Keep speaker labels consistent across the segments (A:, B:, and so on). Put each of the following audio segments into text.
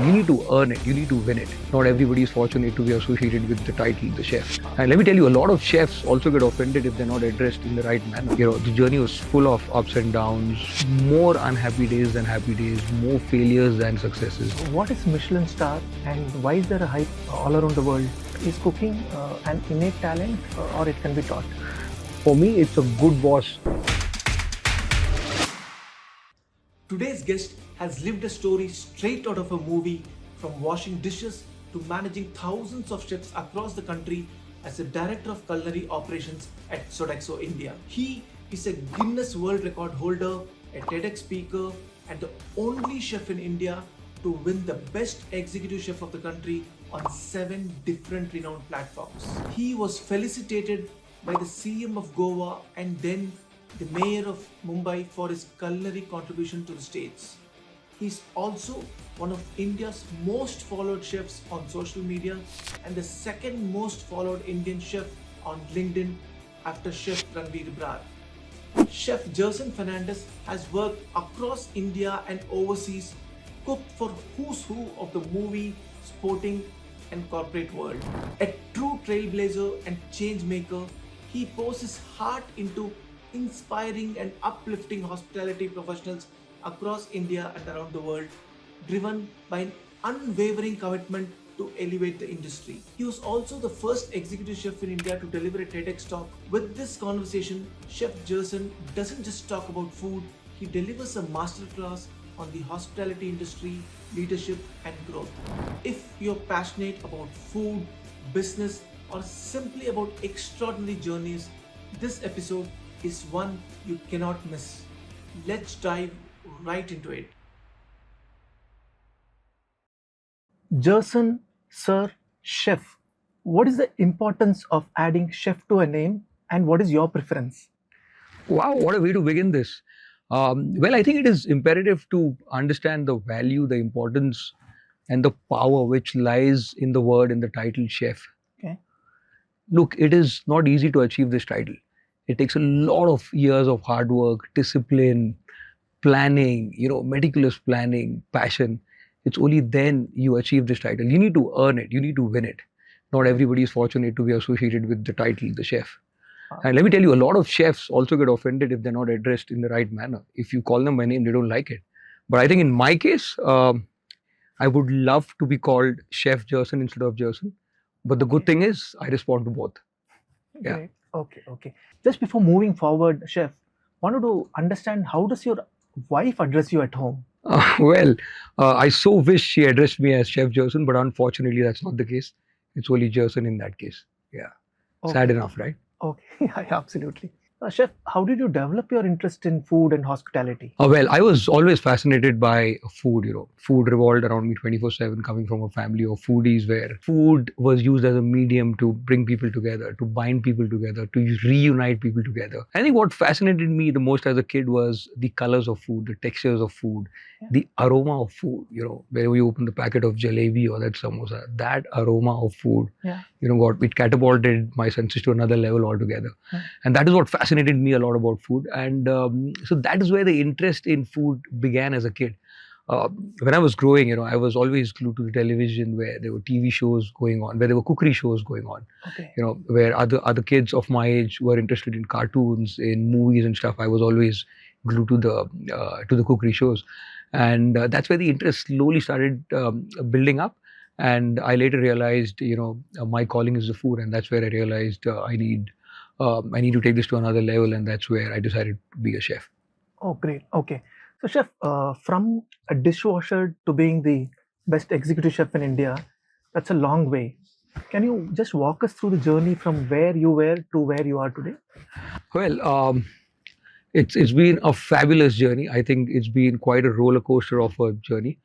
A: You need to earn it. You need to win it. Not everybody is fortunate to be associated with the title, the chef. And let me tell you, a lot of chefs also get offended if they're not addressed in the right manner. The journey was full of ups and downs, more unhappy days than happy days, more failures than successes.
B: What is Michelin Star and why is there a hype all around the world? Is cooking an innate talent or it can be taught?
A: For me, it's a good boss.
C: Today's guest has lived a story straight out of a movie, from washing dishes to managing thousands of chefs across the country as a Director of Culinary Operations at Sodexo India. He is a Guinness World Record holder, a TEDx speaker, and the only chef in India to win the Best Executive Chef of the country on 7 different renowned platforms. He was felicitated by the CM of Goa and then the Mayor of Mumbai for his culinary contribution to the states. He's also one of India's most followed chefs on social media and the second most followed Indian chef on LinkedIn after Chef Ranveer Brar. Chef Jerson Fernandes has worked across India and overseas, cooked for who's who of the movie, sporting and corporate world. A true trailblazer and change maker, he pours his heart into inspiring and uplifting hospitality professionals across India and around the world, driven by an unwavering commitment to elevate the industry. He was also the first executive chef in India to deliver a TEDx talk. With this conversation, Chef Jerson doesn't just talk about food, he delivers a masterclass on the hospitality industry, leadership and growth. If you're passionate about food, business or simply about extraordinary journeys, this episode is one you cannot miss. Let's dive right into it.
B: Jerson, sir, chef. What is the importance of adding chef to a name and what is your preference?
A: Wow, what a way to begin this. Well, I think it is imperative to understand the value, the importance, and the power which lies in the word, in the title chef.
B: Okay.
A: Look, it is not easy to achieve this title. It takes a lot of years of hard work, discipline, planning, meticulous planning, passion. It's only then you achieve this title. You need to earn it. You need to win it. Not everybody is fortunate to be associated with the title, the chef. And let me tell you, a lot of chefs also get offended if they're not addressed in the right manner. If you call them by name, they don't like it. But I think in my case, I would love to be called Chef Jerson instead of Jerson. But the good thing is, I respond to both. Yeah.
B: Great. Okay. Just before moving forward, chef, wanted to understand how does your wife address you at home?
A: I so wish she addressed me as Chef Jerson, but unfortunately that's not the case. It's only Jerson in that case. Yeah. Sad enough, right?
B: Okay, yeah, absolutely. Chef, how did you develop your interest in food and hospitality?
A: I was always fascinated by food, Food revolved around me 24/7, coming from a family of foodies where food was used as a medium to bring people together, to bind people together, to reunite people together. I think what fascinated me the most as a kid was the colors of food, the textures of food, the aroma of food, whenever you open the packet of jalebi or that samosa, that aroma of food, it catapulted my senses to another level altogether. And that is what fascinated me a lot about food. And so that is where the interest in food began as a kid. When I was growing, I was always glued to the television where there were TV shows going on, where there were cookery shows going on, where other kids of my age were interested in cartoons, in movies and stuff. I was always glued to the cookery shows. And that's where the interest slowly started building up. And I later realized, my calling is the food. And that's where I realized I need to take this to another level. And that's where I decided to be a chef.
B: Oh, great. Okay. So, chef, from a dishwasher to being the best executive chef in India, that's a long way. Can you just walk us through the journey from where you were to where you are today?
A: Well, it's been a fabulous journey. I think it's been quite a roller coaster of a journey.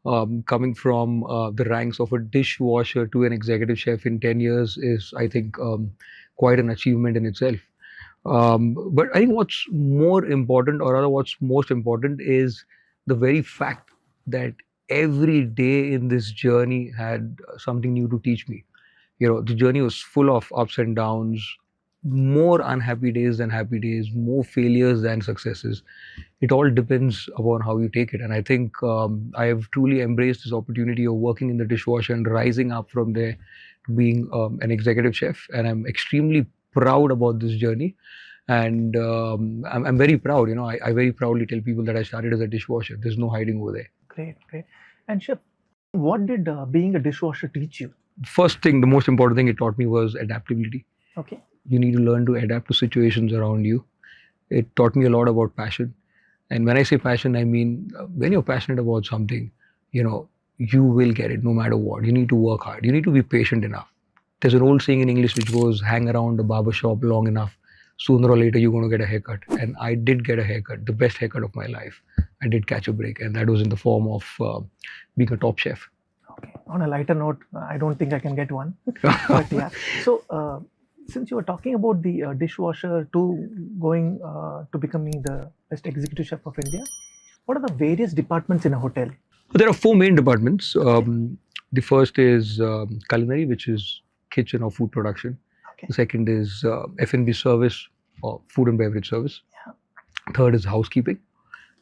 A: Coming from the ranks of a dishwasher to an executive chef in 10 years is, I think, quite an achievement in itself. But I think what's more important, or rather what's most important, is the very fact that every day in this journey had something new to teach me. The journey was full of ups and downs, more unhappy days than happy days, more failures than successes. It all depends upon how you take it. And I think I have truly embraced this opportunity of working in the dishwasher and rising up from there to being an executive chef. And I'm extremely proud about this journey. And I'm very proud. I very proudly tell people that I started as a dishwasher. There's no hiding over there.
B: Great, great. And Chef, what did being a dishwasher teach you?
A: First thing, the most important thing it taught me was adaptability.
B: Okay.
A: You need to learn to adapt to situations around you. It taught me a lot about passion. And when I say passion, I mean when you're passionate about something, you will get it no matter what. You need to work hard. You need to be patient enough. There's an old saying in English which goes, hang around the barber shop long enough. Sooner or later, you're going to get a haircut. And I did get a haircut, the best haircut of my life. I did catch a break. And that was in the form of being a top chef.
B: Okay. On a lighter note, I don't think I can get one. But yeah. So, since you were talking about the dishwasher to going to becoming the best executive chef of India, what are the various departments in a hotel?
A: There are four main departments. The first is culinary, which is kitchen or food production.
B: Okay.
A: The second is F&B service or food and beverage service.
B: Yeah.
A: Third is housekeeping.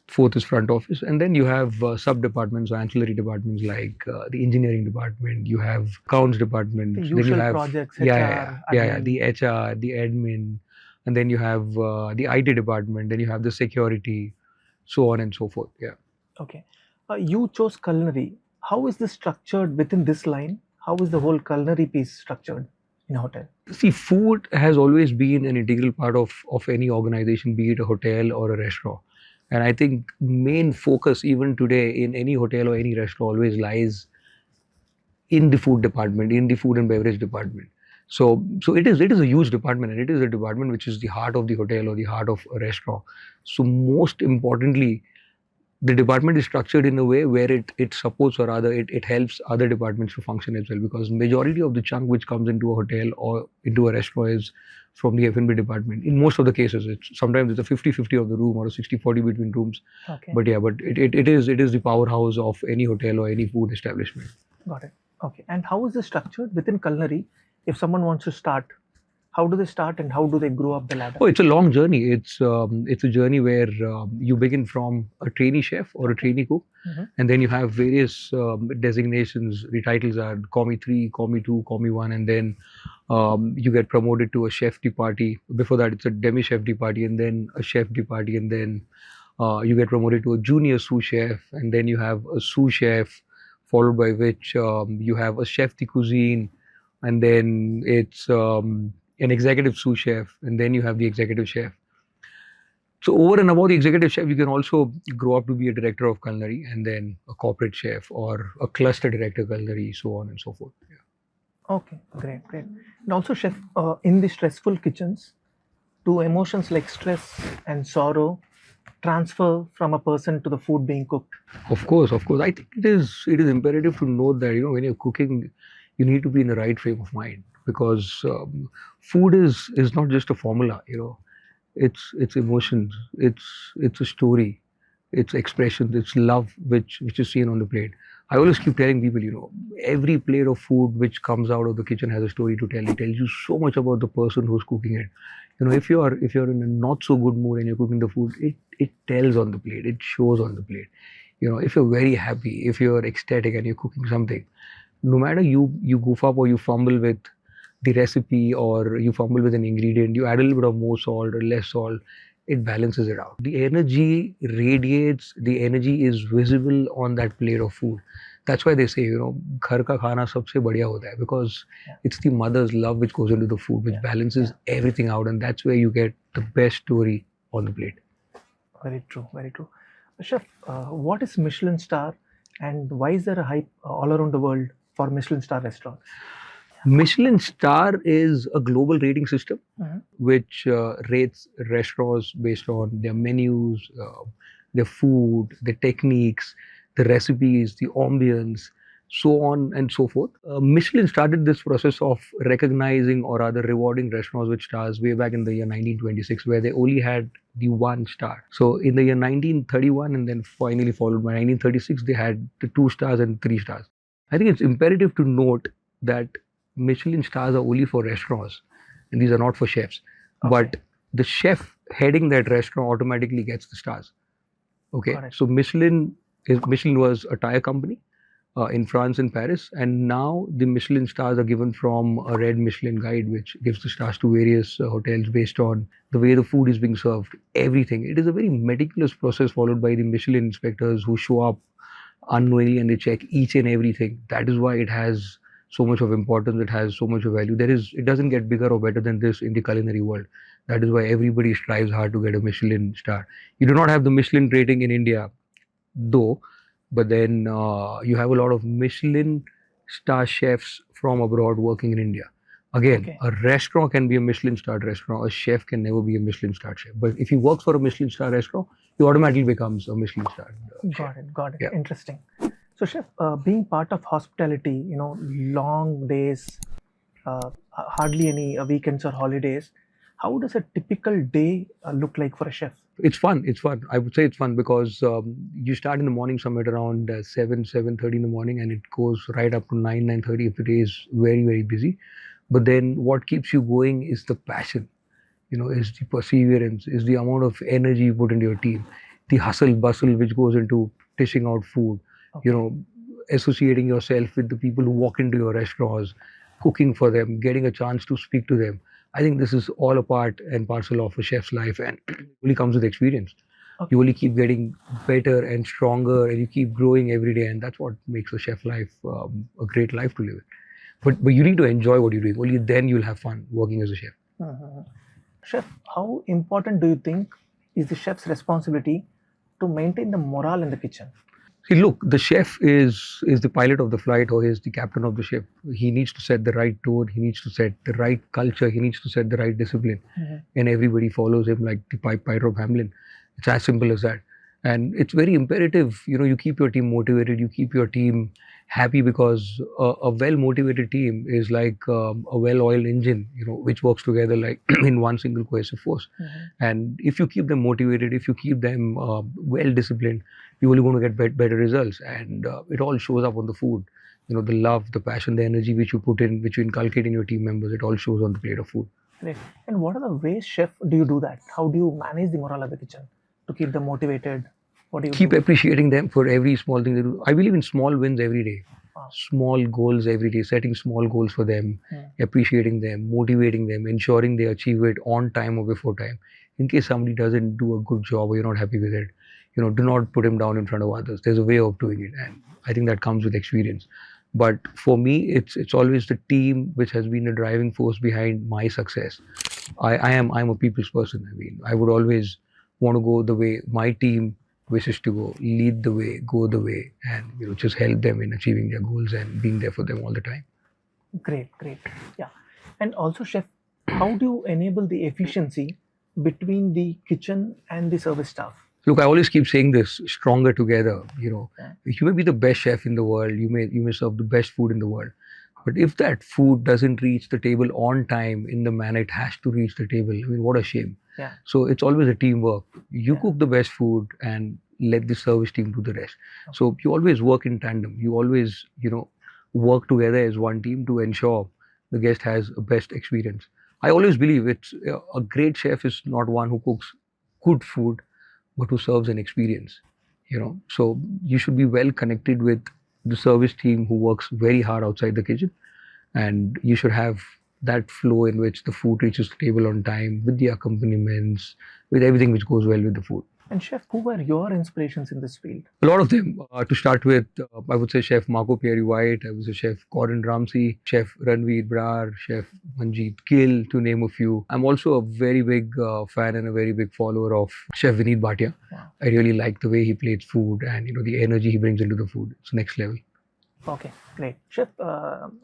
A: Fourth is front office. And then you have sub-departments or ancillary departments like the engineering department. You have accounts department.
B: The
A: then
B: usual
A: you have
B: projects, HR,
A: yeah,
B: admin.
A: the HR, the admin. And then you have the IT department. Then you have the security, so on and so forth. Yeah.
B: Okay. You chose culinary. How is this structured within this line? How is the whole culinary piece structured in a hotel?
A: See, food has always been an integral part of any organization, be it a hotel or a restaurant. And I think main focus even today in any hotel or any restaurant always lies in the food department, in the food and beverage department. So it is a huge department, and it is a department which is the heart of the hotel or the heart of a restaurant. So most importantly, the department is structured in a way where it supports, or rather it helps other departments to function as well, because majority of the chunk which comes into a hotel or into a restaurant is from the F&B department. In most of the cases, sometimes it's a 50-50 of the room or a 60-40 between rooms.
B: Okay.
A: But yeah, it is the powerhouse of any hotel or any food establishment.
B: Got it. Okay. And how is this structured within culinary? If someone wants to start, how do they start and how do they grow up the ladder?
A: Oh, it's a long journey. It's a journey where you begin from a trainee chef or a trainee cook, and then you have various designations. The titles are Commis 3, Commis 2, Commis 1, and then you get promoted to a chef de partie. Before that, it's a demi chef de partie, and then a chef de partie, and then you get promoted to a junior sous chef, and then you have a sous chef, followed by which you have a chef de cuisine, and then it's an executive sous chef, and then you have the executive chef. So over and above the executive chef, you can also grow up to be a director of culinary, and then a corporate chef or a cluster director culinary, so on and so forth. Yeah.
B: Okay, great. And also, chef, in the stressful kitchens, do emotions like stress and sorrow transfer from a person to the food being cooked?
A: Of course. I think it is imperative to note that when you're cooking, you need to be in the right frame of mind, because food is not just a formula. It's emotions, it's a story, it's expressions, it's love which is seen on the plate. I always keep telling people, every plate of food which comes out of the kitchen has a story to tell. It tells you so much about the person who's cooking it. If you're in a not so good mood and you're cooking the food, it tells on the plate, it shows on the plate. If you're very happy, if you're ecstatic and you're cooking something, no matter you goof up or you fumble with the recipe or you fumble with an ingredient, you add a little bit of more salt or less salt, it balances it out. The energy radiates, the energy is visible on that plate of food. That's why they say, ghar ka khana sabse badhiya hota hai, because it's the mother's love which goes into the food, which balances everything out, and that's where you get the best story on the plate.
B: Very true. Chef, what is Michelin Star, and why is there a hype all around the world for Michelin Star restaurants?
A: Michelin Star is a global rating system which rates restaurants based on their menus, their food, their techniques, the recipes, the ambience, so on and so forth. Michelin started this process of recognizing or rather rewarding restaurants with stars way back in the year 1926, where they only had the 1 star. So in the year 1931 and then finally followed by 1936, they had the 2 stars and 3 stars. I think it's imperative to note that Michelin stars are only for restaurants. and these are not for chefs.
B: Okay.
A: But the chef heading that restaurant automatically gets the stars. Okay,
B: Got it.
A: so Michelin was a tire company in France and Paris, and now the Michelin stars are given from a red Michelin guide, which gives the stars to various hotels based on the way the food is being served, everything. It is a very meticulous process followed by the Michelin inspectors who show up unknowingly and they check each and everything. That is why it has so much of importance, it has so much of value. It doesn't get bigger or better than this in the culinary world. That is why everybody strives hard to get a Michelin star. You do not have the Michelin rating in India, though, but then you have a lot of Michelin star chefs from abroad working in India. Again,
B: Okay.
A: a restaurant can be a Michelin starred restaurant. A chef can never be a Michelin starred chef. But if he works for a Michelin star restaurant, he automatically becomes a Michelin starred chef.
B: Got it.
A: Yeah.
B: Interesting. So, chef, being part of hospitality, long days, hardly any weekends or holidays. How does a typical day look like for a chef?
A: It's fun. It's fun. I would say it's fun because you start in the morning somewhere around 7:30 in the morning, and it goes right up to 9:30 if the day is very, very busy. But then what keeps you going is the passion, is the perseverance, is the amount of energy you put into your team, the hustle bustle which goes into dishing out food,
B: Okay.
A: associating yourself with the people who walk into your restaurants, cooking for them, getting a chance to speak to them. I think this is all a part and parcel of a chef's life, and it only comes with experience.
B: Okay.
A: You only keep getting better and stronger, and you keep growing every day, and that's what makes a chef life a great life to live. But you need to enjoy what you're doing. Only then you'll have fun working as a chef.
B: Mhm. Chef, how important do you think is the chef's responsibility to maintain the morale in the kitchen?
A: See, look, the chef is the pilot of the flight, or is the captain of the ship. He needs to set the right tone. He needs to set the right culture. He needs to set the right discipline, and everybody follows him like the Pied Piper of Hamelin. It's as simple as that. And it's very imperative. You keep your team motivated. You keep your team happy, because a well-motivated team is like a well-oiled engine, which works together like in one single cohesive force. And if you keep them motivated, if you keep them well-disciplined, you're only going to get better results. And it all shows up on the food. The love, the passion, the energy which you put in, which you inculcate in your team members, it all shows on the plate of food.
B: Great. And what are the ways, chef, do you do that? How do you manage the morale of the kitchen to keep them motivated? What do you
A: Keep
B: do?
A: appreciating them for every small thing they do. I believe in small wins every day.
B: Wow.
A: Small goals every day, setting small goals for them, appreciating them, motivating them, ensuring they achieve it on time or before time. In case somebody doesn't do a good job or you're not happy with it, do not put him down in front of others. There's a way of doing it, and I think that comes with experience. But for me, it's always the team which has been the driving force behind my success. I'm a people's person. I mean, I would always want to go the way my team wishes to go, lead the way, go the way, and just help them in achieving their goals and being there for them all the time.
B: Great. Yeah. And also, chef, how do you enable the efficiency between the kitchen and the service staff?
A: Look, I always keep saying this: stronger together. You may be the best chef in the world. You may serve the best food in the world. But if that food doesn't reach the table on time in the manner it has to reach the table, I mean, what a shame.
B: Yeah.
A: So it's always a teamwork. You
B: Yeah.
A: cook the best food and let the service team do the rest. So you always work in tandem. You always, work together as one team to ensure the guest has a best experience. I always believe it's a great chef is not one who cooks good food, but who serves an experience. So you should be well connected with the service team who works very hard outside the kitchen, and you should have that flow in which the food reaches the table on time, with the accompaniments, with everything which goes well with the food.
B: And chef, who were your inspirations in this field?
A: A lot of them. To start with, I would say Chef Marco Pierre White, I would say Chef Gordon Ramsay, Chef Ranveer Brar, Chef Manjeet Gill, to name a few. I'm also a very big fan and a very big follower of Chef Vineet Bhatia.
B: Wow.
A: I really like the way he plates food and the energy he brings into the food. It's next level.
B: Okay, great. Chef,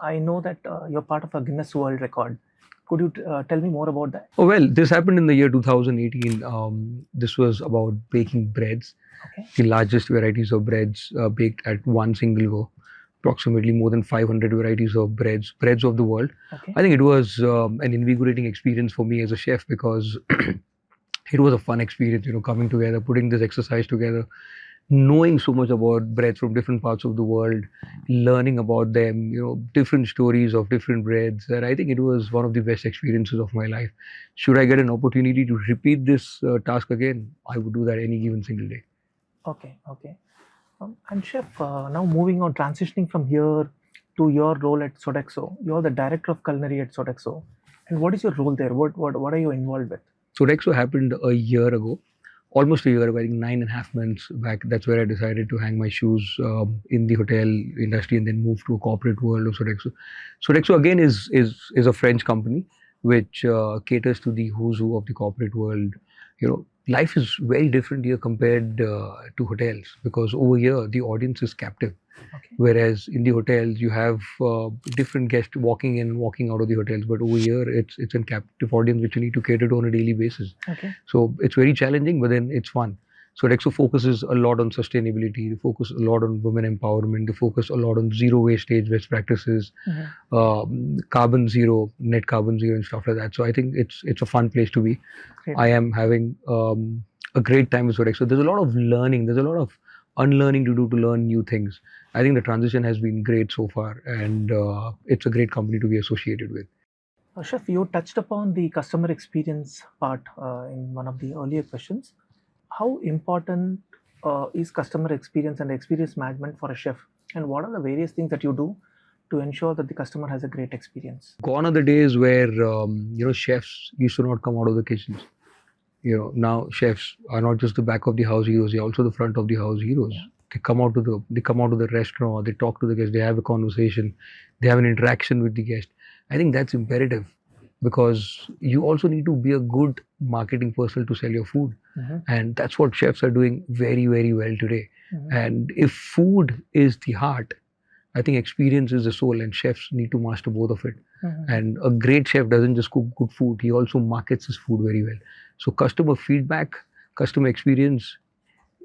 B: I know that you're part of a Guinness World Record. Could you tell me more about that?
A: Oh, well, this happened in the year 2018. This was about baking breads,
B: Okay.
A: the largest varieties of breads baked at one single go, approximately more than 500 varieties of breads of the world.
B: Okay.
A: I think it was an invigorating experience for me as a chef, because it was a fun experience, coming together, putting this exercise together, knowing so much about breads from different parts of the world, learning about them, different stories of different breads. And I think it was one of the best experiences of my life. Should I get an opportunity to repeat this task again, I would do that any given single day.
B: Okay, okay. And Chef, now moving on, transitioning from here to your role at Sodexo. You're the Director of Culinary at Sodexo. And what is your role there? What are you involved with?
A: Sodexo happened a year ago, almost a year ago, I think 9.5 months back. That's where I decided to hang my shoes in the hotel industry and then move to a corporate world of Sodexo. Sodexo again is a French company which caters to the who's who of the corporate world. Life is very different here compared to hotels, because over here the audience is captive.
B: Okay.
A: Whereas in the hotels you have different guests walking in, walking out of the hotels, but over here it's a captive audience which you need to cater to on a daily basis.
B: Okay.
A: So it's very challenging, but then it's fun. So Sodexo focuses a lot on sustainability. They focus a lot on women empowerment. They focus a lot on zero wastage best practices, carbon zero, net carbon zero, and stuff like that. So I think it's a fun place to be.
B: Great.
A: I am having a great time with Sodexo. There's a lot of learning. There's a lot of unlearning to do to learn new things. I think the transition has been great so far, and it's a great company to be associated with.
B: Chef, you touched upon the customer experience part in one of the earlier questions. How important is customer experience and experience management for a chef? And what are the various things that you do to ensure that the customer has a great experience?
A: Gone are the days where chefs used to not come out of the kitchens. Now chefs are not just the back of the house heroes; they're also the front of the house heroes. Yeah. They come out to the restaurant. They talk to the guest. They have a conversation. They have an interaction with the guest. I think that's imperative, because you also need to be a good marketing person to sell your food. And that's what chefs are doing very, very well today. And if food is the heart, I think experience is the soul, and chefs need to master both of it. And a great chef doesn't just cook good food, he also markets his food very well. So customer feedback, customer experience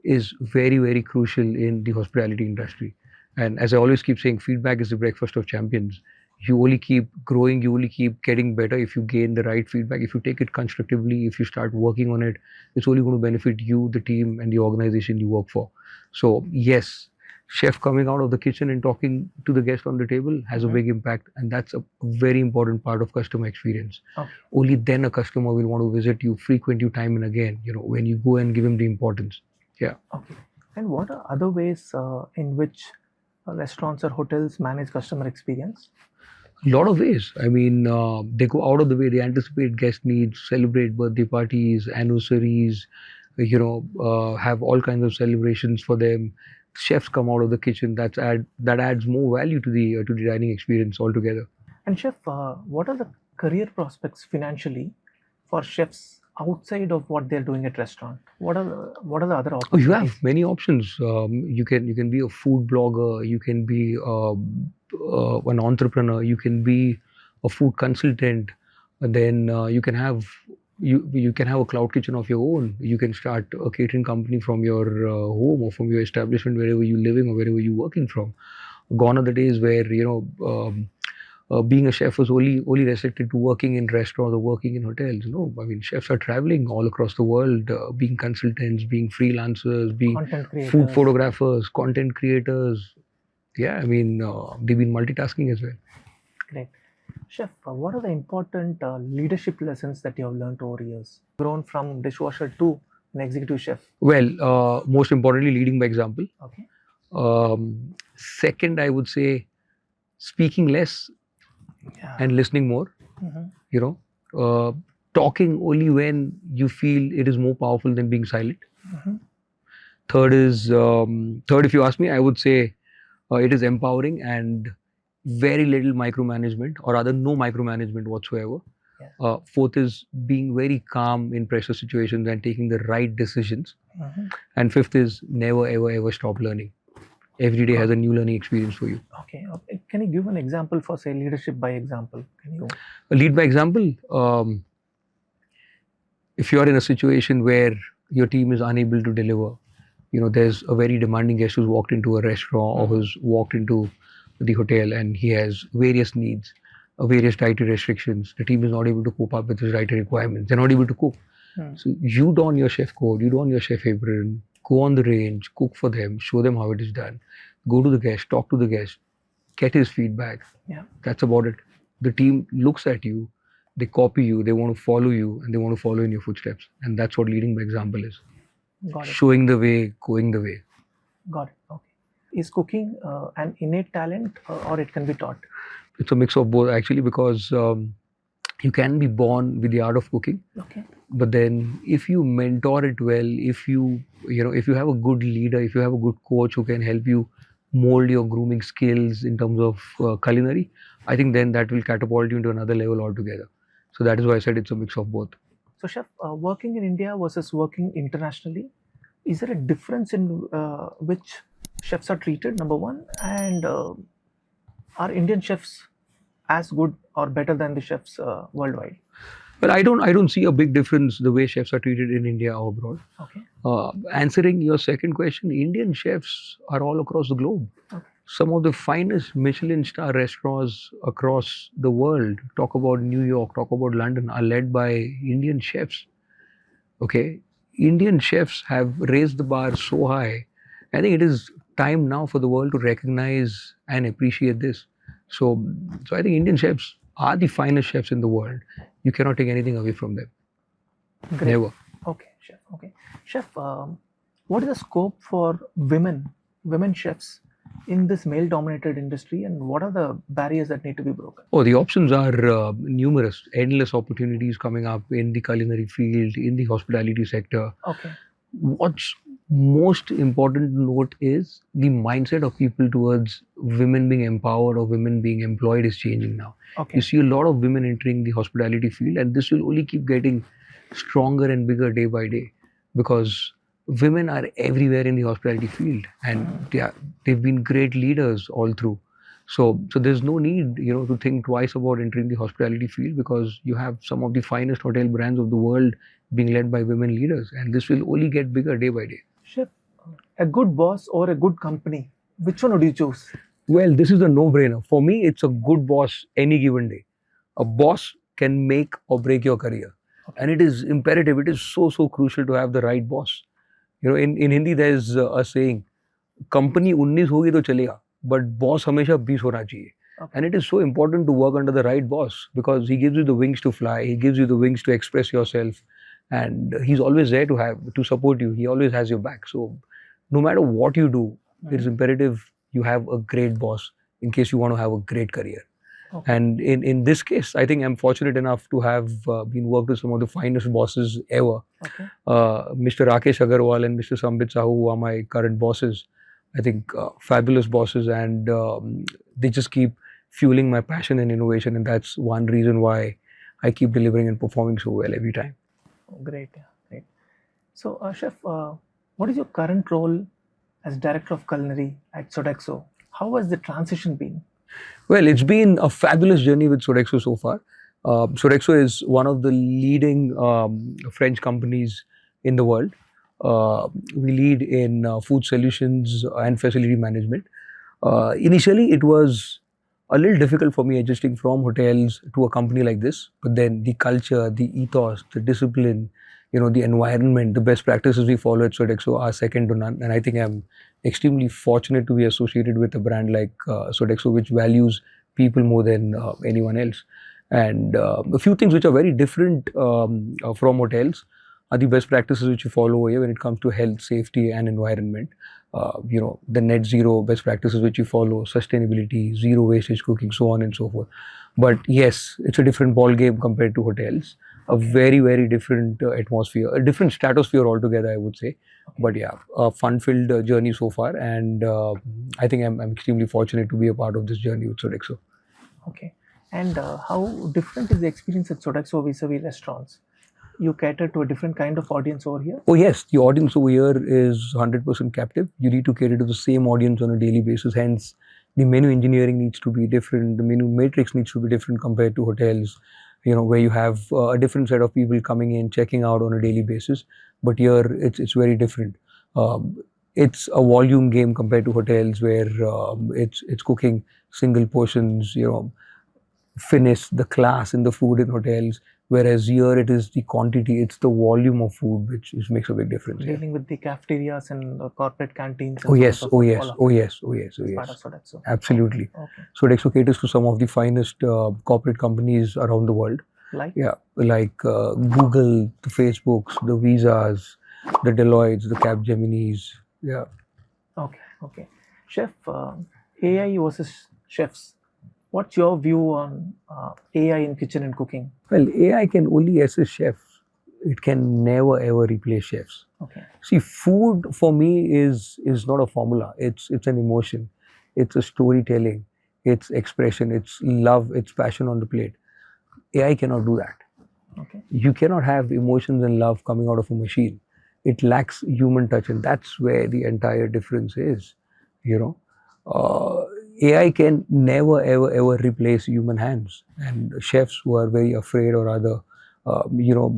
A: is very, very crucial in the hospitality industry. And as I always keep saying, feedback is the breakfast of champions. You only keep growing, you only keep getting better if you gain the right feedback. If you take it constructively, if you start working on it, it's only going to benefit you, the team, and the organization you work for. So yes, chef coming out of the kitchen and talking to the guest on the table has a big impact, and that's a very important part of customer experience.
B: Okay.
A: Only then a customer will want to visit you, frequent you time and again, when you go and give him the importance. Yeah.
B: Okay. And what are other ways in which restaurants or hotels manage customer experience?
A: A lot of ways. I mean, they go out of the way. They anticipate guest needs, celebrate birthday parties, anniversaries, have all kinds of celebrations for them. Chefs come out of the kitchen. That adds more value to the dining experience altogether.
B: And chef, what are the career prospects financially for chefs outside of what they're doing at restaurant? What are the other options?
A: Oh, you have many options. You can be a food blogger. You can be an entrepreneur. You can be a food consultant. And then you can have a cloud kitchen of your own. You can start a catering company from your home or from your establishment, wherever you're living or wherever you're working from. Gone are the days where being a chef was only restricted to working in restaurants or working in hotels. No, I mean, chefs are traveling all across the world, being consultants, being freelancers, being food photographers, content creators. Yeah, I mean, they've been multitasking as well.
B: Great. Chef, what are the important leadership lessons that you have learned over years? Grown from dishwasher to an executive chef.
A: Well, most importantly, leading by example.
B: Okay.
A: Second, I would say speaking less and listening more. Talking only when you feel it is more powerful than being silent. Third, if you ask me, I would say it is empowering and very little micromanagement, or rather no micromanagement whatsoever. Fourth is being very calm in pressure situations and taking the right decisions. And fifth is never ever stop learning. Every day has a new learning experience for you.
B: Okay. Can you give an example for, say, leadership by example? Can you
A: lead by example? If you are in a situation where your team is unable to deliver, there's a very demanding guest who's walked into a restaurant or who's walked into the hotel and he has various needs, various dietary restrictions. The team is not able to cope up with his dietary requirements. They're not able to cook. So you don your chef coat, you don your chef apron, go on the range, cook for them, show them how it is done, go to the guest, talk to the guest, get his feedback.
B: Yeah.
A: That's about it. The team looks at you, they copy you, they want to follow you, and they want to follow in your footsteps. And that's what leading by example is.
B: Got it.
A: Showing the way, going the way.
B: Got it. Okay. Is cooking an innate talent or it can be taught?
A: It's a mix of both actually, because you can be born with the art of cooking.
B: Okay.
A: But then if you mentor it well, if you have a good leader, if you have a good coach who can help you mold your grooming skills in terms of culinary, I think then that will catapult you into another level altogether. So that is why I said it's a mix of both.
B: So, chef, working in India versus working internationally, is there a difference in which chefs are treated, number one, and are Indian chefs as good or better than the chefs worldwide?
A: Well, I don't see a big difference the way chefs are treated in India or abroad.
B: Okay.
A: Answering your second question, Indian chefs are all across the globe.
B: Okay.
A: Some of the finest Michelin Star restaurants across the world, talk about New York, talk about London, are led by Indian chefs. Okay, Indian chefs have raised the bar so high. I think it is time now for the world to recognize and appreciate this. So I think Indian chefs are the finest chefs in the world. You cannot take anything away from them.
B: Great.
A: Never.
B: Okay, chef. Okay, chef. What is the scope for women chefs in this male-dominated industry, and what are the barriers that need to be broken?
A: Oh, the options are numerous. Endless opportunities coming up in the culinary field, in the hospitality sector.
B: Okay.
A: What's most important to note is the mindset of people towards women being empowered or women being employed is changing now.
B: Okay.
A: You see a lot of women entering the hospitality field, and this will only keep getting stronger and bigger day by day, because women are everywhere in the hospitality field, and they've been great leaders all through. So there's no need, to think twice about entering the hospitality field, because you have some of the finest hotel brands of the world being led by women leaders, and this will only get bigger day by day.
B: Chef, a good boss or a good company, which one would you choose?
A: Well, this is a no-brainer. For me, it's a good boss any given day. A boss can make or break your career.
B: Okay.
A: And it is imperative, it is so crucial to have the right boss. In Hindi, there's a saying, company 19 hogi to chalega, but boss hamesha 20 hona chahiye.
B: Okay.
A: And it is so important to work under the right boss, because he gives you the wings to fly, he gives you the wings to express yourself, and he's always there to support you. He always has your back. So no matter what you do, it is imperative you have a great boss in case you want to have a great career.
B: Okay.
A: And in this case, I think I'm fortunate enough to have been worked with some of the finest bosses ever.
B: Okay.
A: Mr. Rakesh Agarwal and Mr. Sambit Sahu, who are my current bosses. I think fabulous bosses, and they just keep fueling my passion and innovation, and that's one reason why I keep delivering and performing so well every time.
B: Great, great. So, chef, what is your current role as Director of Culinary at Sodexo? How has the transition been?
A: Well, it's been a fabulous journey with Sodexo so far. Sodexo is one of the leading French companies in the world. We lead in food solutions and facility management. Initially, it was a little difficult for me adjusting from hotels to a company like this, but then the culture, the ethos, the discipline, the environment, the best practices we follow at Sodexo are second to none. And I think I'm extremely fortunate to be associated with a brand like Sodexo, which values people more than anyone else. And a few things which are very different from hotels are the best practices which you follow here when it comes to health, safety, and environment. The net zero best practices which you follow, sustainability, zero wastage cooking, so on and so forth. But yes, it's a different ball game compared to hotels. A very different atmosphere, a different stratosphere altogether, I would say. But yeah, a fun-filled journey so far, and I think I'm extremely fortunate to be a part of this journey with Sodexo.
B: Okay. And how different is the experience at Sodexo vis-a-vis restaurants? You cater to a different kind of audience over here?
A: Oh yes, the audience over here is 100% captive. You need to cater to the same audience on a daily basis. Hence, the menu engineering needs to be different. The menu matrix needs to be different compared to hotels, where you have a different set of people coming in, checking out on a daily basis. But here, it's very different. It's a volume game compared to hotels, where it's cooking single portions. Finish the class in the food in hotels. Whereas here it is the quantity, it's the volume of food which makes a big difference. Yeah.
B: Dealing with the cafeterias and corporate canteens.
A: Oh
B: And
A: yes,
B: so on
A: oh
B: and so
A: yes,
B: forth, all of
A: oh
B: it
A: yes, oh yes, oh
B: is part
A: yes.
B: of Sodexo.
A: Absolutely.
B: Okay.
A: Sodexo caters to some of the finest corporate companies around the world.
B: Like?
A: Yeah, like Google, the Facebooks, the Visas, the Deloittes, the Capgeminis. Yeah.
B: Okay. Chef, AI versus chefs. What's your view on AI in kitchen and cooking?
A: Well, AI can only assist chefs. It can never ever replace chefs.
B: Okay.
A: See, food for me is not a formula. It's an emotion. It's a storytelling. It's expression. It's love. It's passion on the plate. AI cannot do that.
B: Okay.
A: You cannot have emotions and love coming out of a machine. It lacks human touch, and that's where the entire difference is. You know, AI can never ever replace human hands, and chefs who are very afraid or rather,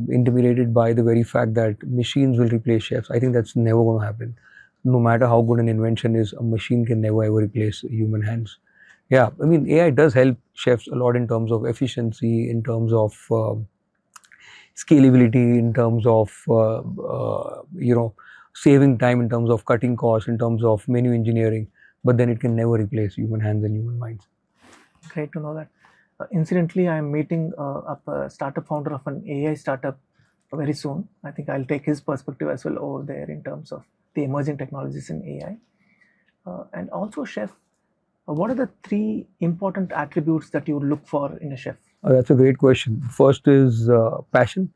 A: intimidated by the very fact that machines will replace chefs. I think that's never going to happen. No matter how good an invention is, a machine can never ever replace human hands. Yeah, I mean, AI does help chefs a lot in terms of efficiency, in terms of scalability, in terms of saving time, in terms of cutting costs, in terms of menu engineering. But then it can never replace human hands and human minds.
B: Great to know that. Incidentally, I am meeting up a startup founder of an AI startup very soon. I think I'll take his perspective as well over there in terms of the emerging technologies in AI. And also, chef, what are the 3 important attributes that you look for in a chef?
A: That's a great question. First is passion.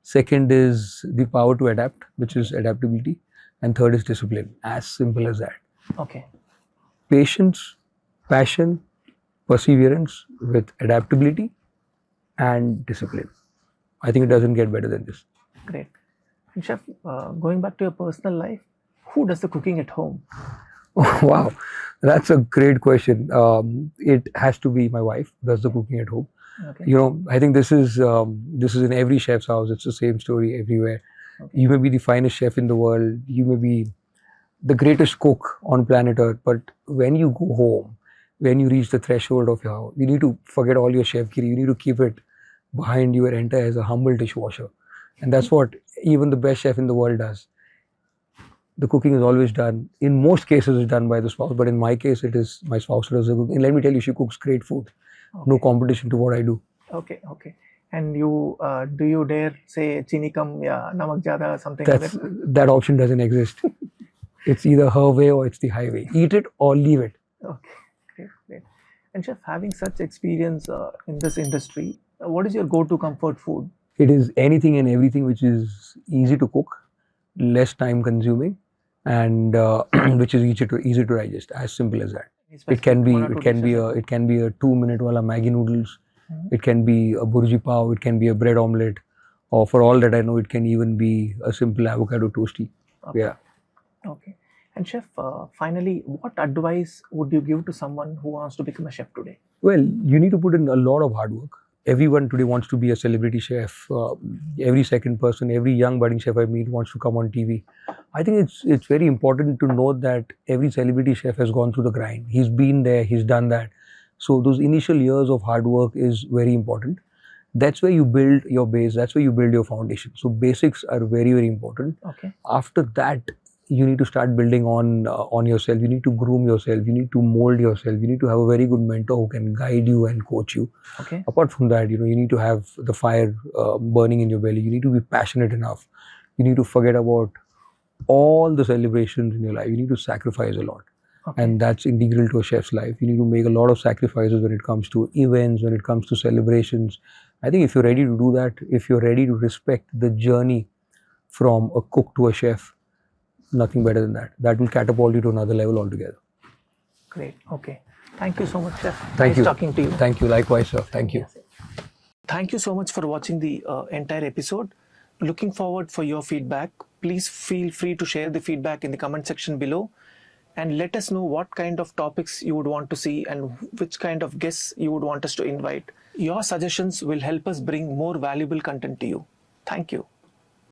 A: Second is the power to adapt, which is adaptability. And third is discipline. As simple as that.
B: Okay.
A: Patience, passion, perseverance with adaptability and discipline. I think it doesn't get better than this.
B: Great. And chef, going back to your personal life, who does the cooking at home?
A: Oh, wow, that's a great question. It has to be my wife who does the cooking at home.
B: Okay.
A: I think this is in every chef's house. It's the same story everywhere.
B: Okay.
A: You may be the finest chef in the world. You may be the greatest cook on planet Earth. But when you go home, when you reach the threshold of your house, you need to forget all your chefgiri. You need to keep it behind you and enter as a humble dishwasher. And that's what even the best chef in the world does. The cooking is always done. In most cases, it's done by the spouse. But in my case, it is my spouse who does the cooking. And let me tell you, she cooks great food.
B: Okay.
A: No competition to what I do.
B: Okay. And you do you dare say chini kam ya namak zyada, something like that?
A: That option doesn't exist. It's either her way or it's the highway. Eat it or leave it.
B: Okay, great. And chef, having such experience in this industry, what is your go-to comfort food?
A: It is anything and everything which is easy to cook, less time consuming, and which is easy to digest. As simple as that. It can be a 2-minute wala Maggi noodles. It can be a burji pav. It can be a bread omelette, or for all that I know, it can even be a simple avocado toasty.
B: Okay.
A: Yeah.
B: Okay. And chef, finally, what advice would you give to someone who wants to become a chef today?
A: Well, you need to put in a lot of hard work. Everyone today wants to be a celebrity chef. Every second person, every young budding chef I meet wants to come on TV. I think it's very important to note that every celebrity chef has gone through the grind. He's been there, he's done that. So those initial years of hard work is very important. That's where you build your base. That's where you build your foundation. So basics are very, very important.
B: Okay.
A: After that, you need to start building on yourself. You need to groom yourself. You need to mold yourself. You need to have a very good mentor who can guide you and coach you.
B: Okay.
A: Apart from that, you need to have the fire burning in your belly. You need to be passionate enough. You need to forget about all the celebrations in your life. You need to sacrifice a lot.
B: Okay.
A: And that's integral to a chef's life. You need to make a lot of sacrifices when it comes to events, when it comes to celebrations. I think if you're ready to do that, if you're ready to respect the journey from a cook to a chef, nothing better than that. That will catapult you to another level altogether.
B: Great. Okay. Thank you so much, chef.
A: Thank you.
B: Nice talking to you.
A: Thank you. Likewise, sir. Thank you.
B: Yes. Thank you so much for watching the entire episode. Looking forward for your feedback. Please feel free to share the feedback in the comment section below and let us know what kind of topics you would want to see and which kind of guests you would want us to invite. Your suggestions will help us bring more valuable content to you. Thank you.